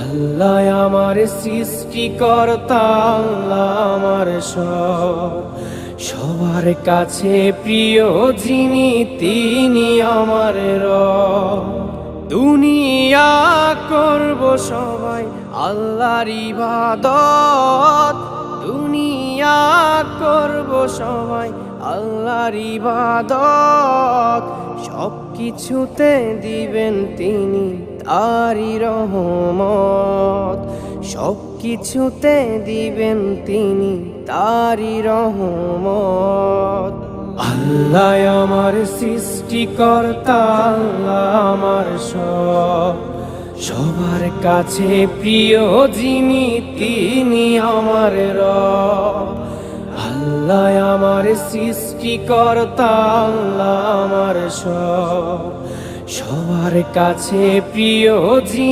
আল্লাহ আমার সৃষ্টিকর্তা, আল্লাহ আমার সব, সবার কাছে প্রিয় যিনি তিনি আমার রব। দুনিয়া করব সবাই আল্লাহর ইবাদত, দুনিয়া করব সবাই আল্লাহর ইবাদত, সব কিছুতে দিবেন তিনি তারি রহমত, সব কিছুতে দিবেন তিনি তারি রহমত। আল্লাহ আমার সৃষ্টিকর্তা, আল্লাহ আমার সব, সবার কাছে প্রিয় যিনি তিনি আমার রব। আল্লাহ আমার সৃষ্টিকর্তা, আল্লাহ আমার সব, সবার কাছে প্রিয় যিনি